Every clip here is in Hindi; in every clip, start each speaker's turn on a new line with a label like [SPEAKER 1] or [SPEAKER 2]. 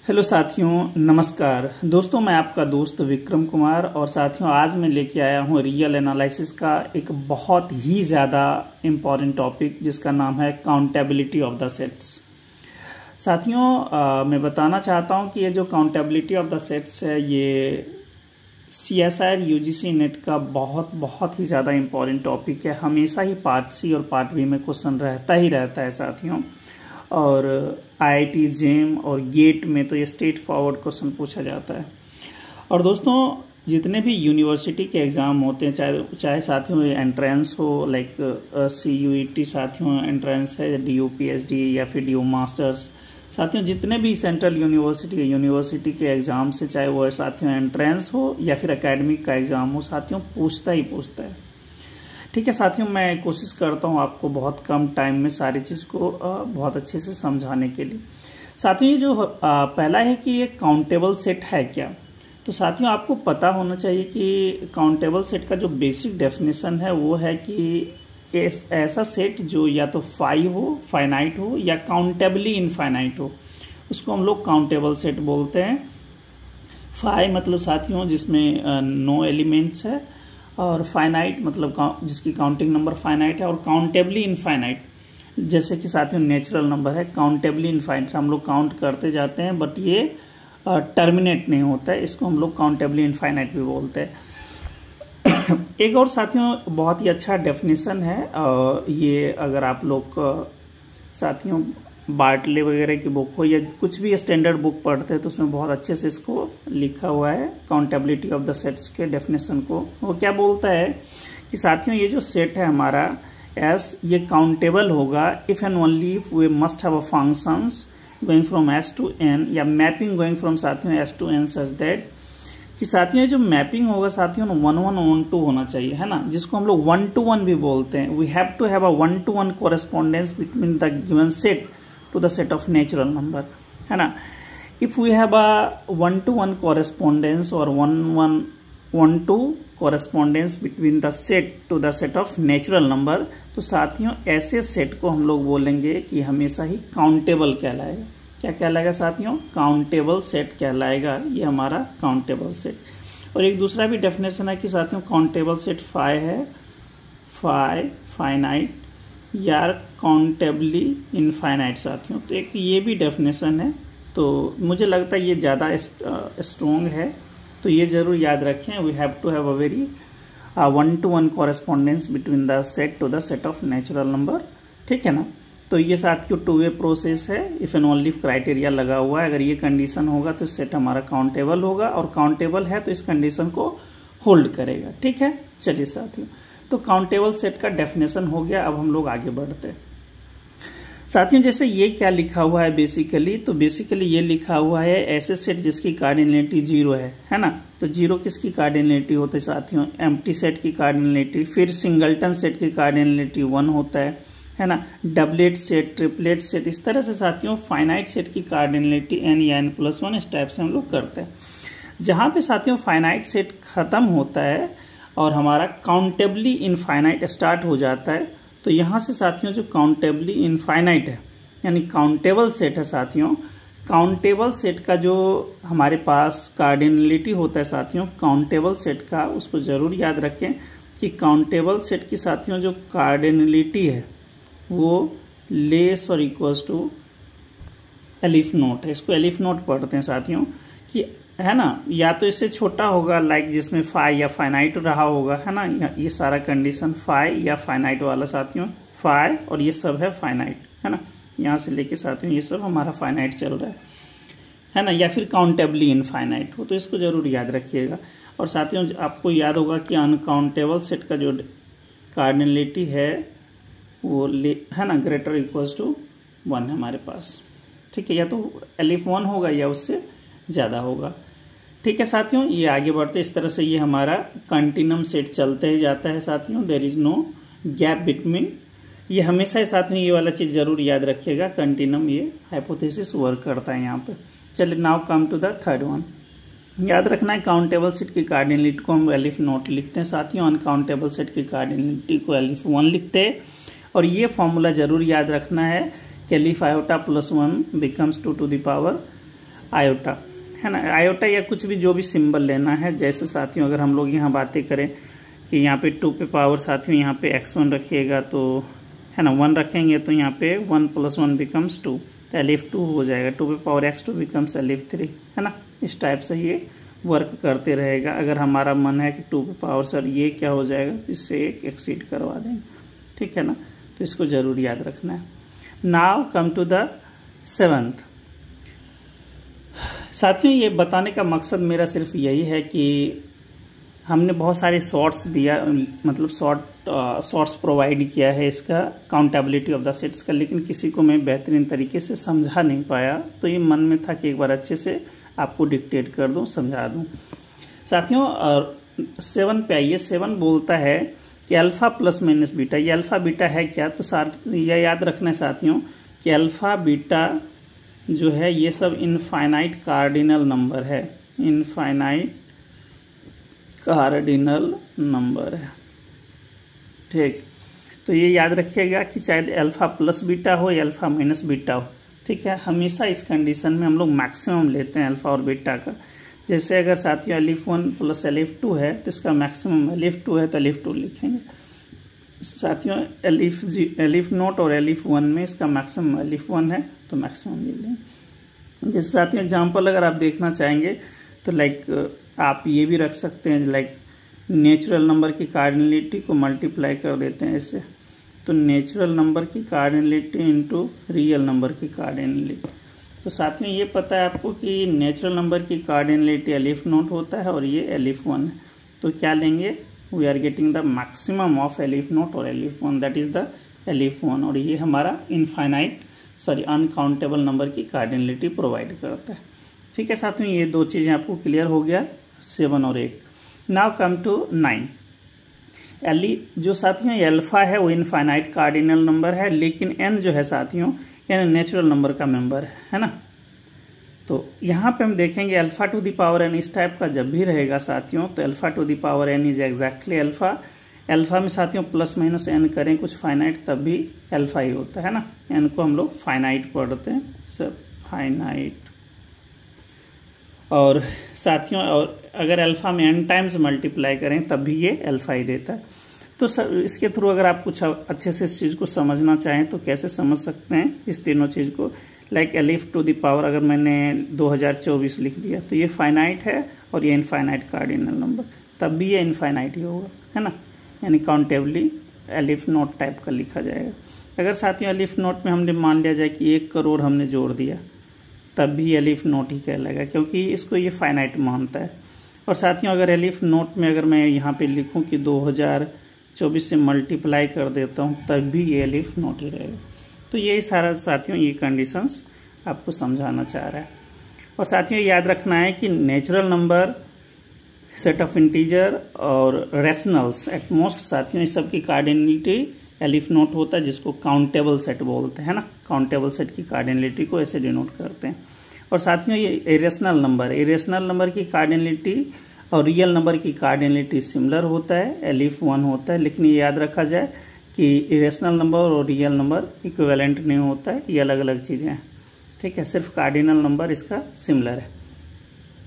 [SPEAKER 1] हेलो साथियों, नमस्कार दोस्तों। मैं आपका दोस्त विक्रम कुमार और साथियों आज मैं लेके आया हूँ रियल एनालिसिस का एक बहुत ही ज़्यादा इम्पॉर्टेंट टॉपिक जिसका नाम है काउंटेबिलिटी ऑफ द सेट्स। साथियों मैं बताना चाहता हूँ कि ये जो काउंटेबिलिटी ऑफ द सेट्स है ये CSIR UGC नेट का बहुत ही ज़्यादा इम्पॉर्टेंट टॉपिक है। हमेशा ही पार्ट सी और पार्ट बी में क्वेश्चन रहता है साथियों। और IIT जेम और गेट में तो ये स्ट्रेट फॉरवर्ड क्वेश्चन पूछा जाता है। और दोस्तों जितने भी यूनिवर्सिटी के एग्ज़ाम होते हैं, चाहे साथियों एंट्रेंस हो, लाइक CUET साथियों एंट्रेंस है, DU PhD या फिर DU मास्टर्स, साथियों जितने भी सेंट्रल यूनिवर्सिटी के एग्ज़ाम से, चाहे वो साथियों एंट्रेंस हो या फिर एकेडमिक का एग्ज़ाम हो, साथियों पूछता है। ठीक है साथियों, मैं कोशिश करता हूँ आपको बहुत कम टाइम में सारी चीज़ को बहुत अच्छे से समझाने के लिए। साथियों ये जो पहला है कि ये काउंटेबल सेट है क्या, तो साथियों आपको पता होना चाहिए कि काउंटेबल सेट का जो बेसिक डेफिनेशन है वो है कि ऐसा सेट जो या तो फाइनाइट हो या काउंटेबली इनफाइनाइट हो, उसको हम लोग काउंटेबल सेट बोलते हैं। फाइव मतलब साथियों जिसमें नो एलिमेंट्स है, और फाइनाइट मतलब जिसकी काउंटिंग नंबर फाइनाइट है, और काउंटेबली इनफाइनाइट जैसे कि साथियों नेचुरल नंबर है। काउंटेबली इनफाइनाइट हम लोग काउंट करते जाते हैं बट ये टर्मिनेट नहीं होता है, इसको हम लोग काउंटेबली इनफाइनाइट भी बोलते हैं। एक और साथियों बहुत ही अच्छा डेफिनेशन है, ये अगर आप लोग साथियों बार्टले वगैरह की बुक हो या कुछ भी स्टैंडर्ड बुक पढ़ते हैं तो उसमें बहुत अच्छे से इसको लिखा हुआ है काउंटेबिलिटी ऑफ द सेट्स के डेफिनेशन को। वो क्या बोलता है कि साथियों ये जो सेट है हमारा S, ये काउंटेबल होगा if and only if we must have a functions going from S to N या मैपिंग गोइंग फ्रॉम साथियों S to N such that कि साथियों जो मैपिंग होगा साथियों 1-1-1-2 होना चाहिए, है ना, जिसको हम लोग 1-to-1 भी बोलते हैं। We have to have a 1-to-1 correspondence between the given set to the set of natural number, है ना। if we have a 1-to-1 correspondence or 1-1-1-2 correspondence between the set to the set of natural number, तो साथियों ऐसे सेट को हम लोग बोलेंगे कि हमेशा ही काउंटेबल कहलाएगा। क्या कहलाएगा साथियों? काउंटेबल सेट कहलाएगा, ये हमारा काउंटेबल सेट। और एक दूसरा भी डेफिनेशन है कि साथियों काउंटेबल सेट फाइनाइट या काउंटेबली इनफाइनाइट साथियों, तो एक ये भी डेफिनेशन है। तो मुझे लगता है ये ज़्यादा स्ट्रॉन्ग है, तो ये जरूर याद रखें। We have to have a very 1-to-1 correspondence between the set to the set of natural number, ठीक है ना। तो ये साथियों 2-वे प्रोसेस है, इफ एंड ओनली क्राइटेरिया लगा हुआ है। अगर ये कंडीशन होगा तो सेट हमारा काउंटेबल होगा, और काउंटेबल है तो इस कंडीशन को होल्ड करेगा, ठीक है। चलिए साथियों, तो काउंटेबल सेट का डेफिनेशन हो गया। अब हम लोग आगे बढ़ते हैं साथियों। जैसे ये क्या लिखा हुआ है बेसिकली, तो बेसिकली ये लिखा हुआ है ऐसे सेट जिसकी कार्डिनलिटी 0 है ना। तो 0 किसकी कार्डिनलिटी होती है साथियों? एम्प्टी सेट की कार्डिनलिटी। फिर सिंगलटन सेट की कार्डिनलिटी 1 होता है ना। डबलेट सेट, ट्रिपलेट सेट, इस तरह से साथियों फाइनाइट सेट की कार्डिनलिटी n या n+1 इस टाइप से हम लोग करते हैं। जहां पे साथियों फाइनाइट सेट खत्म होता है और हमारा काउंटेबली इनफाइनाइट स्टार्ट हो जाता है, तो यहां से साथियों जो काउंटेबली इनफाइनाइट है यानी काउंटेबल सेट है साथियों, काउंटेबल सेट का जो हमारे पास कार्डिनलिटी होता है साथियों काउंटेबल सेट का, उसको जरूर याद रखें कि काउंटेबल सेट की साथियों जो कार्डिनलिटी है वो लेस और इक्वल्स टू एलिफ नोट है। इसको एलिफ नोट पढ़ते हैं साथियों कि, है ना, या तो इससे छोटा होगा, लाइक जिसमें फाई या फाइनाइट रहा होगा, है ना। ये सारा कंडीशन फाई या फाइनाइट वाला साथियों, फाई और ये सब है फाइनाइट, है ना। यहाँ से लेके साथियों ये सब हमारा फाइनाइट चल रहा है ना, या फिर काउंटेबली इनफाइनाइट हो, तो इसको जरूर याद रखिएगा। और साथियों आपको याद होगा कि अनकाउंटेबल सेट का जो कार्डिनलिटी है वो है ना ग्रेटर इक्वल्स टू 1 है हमारे पास, ठीक है। या तो एलिफ 1 होगा या उससे ज्यादा होगा, ठीक है साथियों। ये आगे बढ़ते इस तरह से ये हमारा कंटिन्यूम सेट चलते ही जाता है साथियों। There is no gap between, ये हमेशा साथियों ये वाला चीज जरूर याद रखिएगा। कंटिन्यूम ये हाइपोथेसिस वर्क करता है यहाँ पे। चलिए now come to the third one. याद रखना है काउंटेबल सेट की कार्डिनलिटी को हम एलिफ नोट लिखते हैं साथियों, अनकाउंटेबल सेट की कार्डिनलिटी को एलिफ 1 लिखते हैं। और ये फॉर्मूला जरूर याद रखना है कि elif iota +1 becomes 2 to the power iota, है ना, आयोटा या कुछ भी जो भी सिंबल लेना है। जैसे साथियों अगर हम लोग यहाँ बातें करें कि यहाँ पे 2 पे पावर साथियों यहाँ पे x1 रखिएगा तो, है ना, 1 रखेंगे तो यहाँ पे 1 + 1 बिकम्स 2, तो LF2 हो जाएगा। 2 पे पावर x2 बिकम्स LF3, है ना। इस टाइप से ये वर्क करते रहेगा। अगर हमारा मन है कि 2 पे पावर सर ये क्या हो जाएगा तो इससे एक एक्सीड करवा देंगे, ठीक है ना। तो इसको जरूर याद रखना है। Now come to the 7th। साथियों ये बताने का मकसद मेरा सिर्फ यही है कि हमने बहुत सारे शॉर्ट्स दिया, मतलब शॉर्ट्स प्रोवाइड किया है इसका काउंटेबिलिटी ऑफ द सेट्स का, लेकिन किसी को मैं बेहतरीन तरीके से समझा नहीं पाया। तो ये मन में था कि एक बार अच्छे से आपको डिक्टेट कर दूं, समझा दूं। साथियों 7 पे आइए। 7 बोलता है कि अल्फा प्लस माइनस बीटा। ये अल्फा बीटा है क्या, तो यह याद रखना है साथियों कि अल्फा बीटा जो है ये सब इनफाइनाइट कार्डिनल नंबर है, इनफाइनाइट कार्डिनल नंबर है, ठीक। तो ये याद रखिएगा कि चाहे अल्फा प्लस बीटा हो या अल्फा माइनस बीटा हो, ठीक है। हमेशा इस कंडीशन में हम लोग मैक्सिमम लेते हैं अल्फा और बीटा का। जैसे अगर साथियों LF1 + LF2 है तो इसका मैक्सिमम LF2 है तो LF2 लिखेंगे। साथियों LF0 और LF1 में इसका मैक्सिमम LF1 है तो मैक्सिमम ये लेंगे। जैसे साथियों एग्जाम्पल अगर आप देखना चाहेंगे तो लाइक आप ये भी रख सकते हैं, लाइक नेचुरल नंबर की कार्डिनलिटी को मल्टीप्लाई कर देते हैं इससे, तो नेचुरल नंबर की कार्डिनलिटी इंटू रियल नंबर की कार्डिनलिटी। तो साथियों ये पता है आपको कि नेचुरल नंबर की कार्डिनलिटी LF0 होता है और ये LF1 है, तो क्या लेंगे, we are getting the maximum of LF0 और LF1, that is the LF1, और ये हमारा अनकाउंटेबल नंबर की कार्डिनलिटी प्रोवाइड करता है, ठीक है। साथियों ये दो चीजें आपको क्लियर हो गया, 7 और 8। Now come to 9। जो साथियों अल्फा है वो इनफाइनाइट कार्डिनल नंबर है, लेकिन n जो है साथियों n नेचुरल नंबर का मेंबर है ना। तो यहाँ पे हम देखेंगे alpha two the power n इस टाइप का जब भी रहेगा साथियों तो alpha two the power n is exactly alpha. Alpha में साथियों प्लस माइनस n करें कुछ फाइनाइट तब भी अल्फा ही होता है ना। n को हम लोग फाइनाइट पढ़ते हैं, सब फाइनाइट। और साथियों और अगर अल्फा में n टाइम्स मल्टीप्लाई करें तब भी ये अल्फा ही देता है। तो इसके थ्रू अगर आप कुछ अच्छे से इस चीज़ को समझना चाहें तो कैसे समझ सकते हैं इस तीनों चीज़ को, like LF to the power अगर मैंने 2024 लिख दिया तो ये फाइनाइट है और ये इनफाइनाइट कार्डिनल नंबर, तब भी ये इनफाइनाइट ही होगा, है ना, यानी काउंटेबली LF0 टाइप का लिखा जाएगा। अगर साथियों LF0 में हमने मान लिया जाए कि 1 करोड़ हमने जोड़ दिया तब भी LF0 ही कहलाएगा, क्योंकि इसको ये फाइनाइट मानता है। और साथियों अगर LF0 में अगर मैं यहाँ पे लिखूँ कि 2024 से मल्टीप्लाई कर देता हूँ तब भी ये LF0 ही रहेगा। तो यही सारा साथियों ये कंडीशंस आपको समझाना चाह रहा है। और साथियों याद रखना है कि natural number, set of integer और रेशनल्स एट मोस्ट साथियों इस सब की कार्डिनलिटी LF0 होता है, जिसको काउंटेबल सेट बोलते हैं ना। काउंटेबल सेट की कार्डिनलिटी को ऐसे डिनोट करते हैं। और साथियों ये इरेशनल नंबर की कार्डिनलिटी और रियल नंबर की कार्डिनलिटी सिमिलर होता है, LF1 होता है। लेकिन ये याद रखा जाए कि इरेशनल नंबर और रियल नंबर इक्विवेलेंट नहीं होता है, ये अलग अलग चीज़ें हैं, ठीक है। सिर्फ कार्डिनल नंबर इसका सिमिलर है,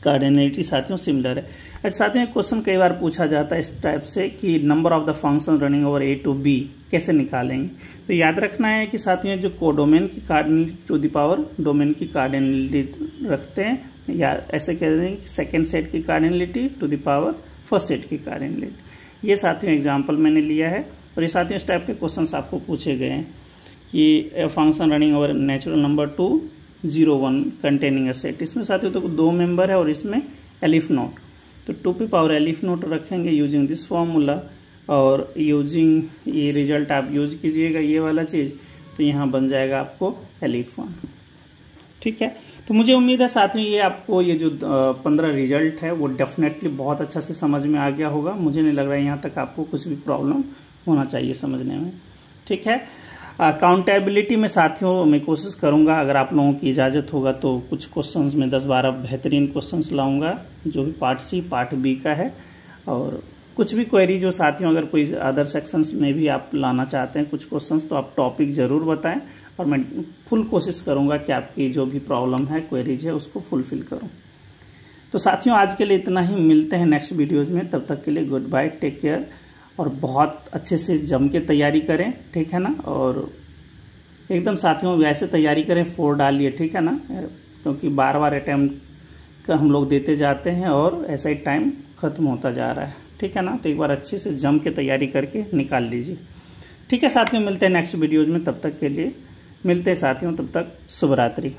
[SPEAKER 1] कार्डिनलिटी साथियों सिमिलर है। अच्छा साथियों क्वेश्चन कई बार पूछा जाता है इस टाइप से कि number of the function running over A to B कैसे निकालेंगे। तो याद रखना है कि साथियों जो कोडोमेन की cardinality to the power domain की कार्डिनलिटी रखते हैं, या ऐसे कह दें कि सेकेंड सेट की cardinality to the power first set की कार्डिनलिटी। ये साथियों एग्जाम्पल मैंने लिया है और ये साथियों इस टाइप के क्वेश्चन आपको पूछे गए हैं कि function running over natural number 201 containing a set. इसमें साथियों तो 2 मेंबर है और इसमें LF0, तो 2 पे पावर LF0 रखेंगे यूजिंग दिस फॉर्मूला, और यूजिंग ये रिजल्ट आप यूज कीजिएगा ये वाला चीज़, तो यहाँ बन जाएगा आपको LF1, ठीक है। तो मुझे उम्मीद है साथियों ये आपको ये जो 15 रिजल्ट है वो डेफिनेटली बहुत अच्छा से समझ में आ गया होगा। मुझे नहीं लग रहा है यहाँ तक आपको कुछ भी प्रॉब्लम होना चाहिए समझने में, ठीक है। अकाउंटेबिलिटी में साथियों मैं कोशिश करूंगा, अगर आप लोगों की इजाज़त होगा तो कुछ क्वेश्चंस में 10-12 बेहतरीन क्वेश्चंस लाऊंगा, जो भी पार्ट C पार्ट B का है, और कुछ भी क्वेरी जो साथियों अगर कोई अदर सेक्शंस में भी आप लाना चाहते हैं कुछ क्वेश्चंस, तो आप टॉपिक ज़रूर बताएं और मैं फुल कोशिश करूंगा कि आपकी जो भी प्रॉब्लम है, क्वेरीज है, उसको फुलफिल करूं। तो साथियों आज के लिए इतना ही, मिलते हैं नेक्स्ट वीडियोज में। तब तक के लिए गुड बाय, टेक केयर, और बहुत अच्छे से जम के तैयारी करें, ठीक है ना। और एकदम साथियों वैसे तैयारी करें, 4 डालिए, ठीक है ना, क्योंकि बार बार अटैम्प्ट का हम लोग देते जाते हैं और ऐसा ही टाइम खत्म होता जा रहा है, ठीक है ना। तो एक बार अच्छे से जम के तैयारी करके निकाल लीजिए, ठीक है साथियों। मिलते हैं नेक्स्ट वीडियोज में, तब तक के लिए मिलते हैं साथियों, तब तक शुभ रात्रि।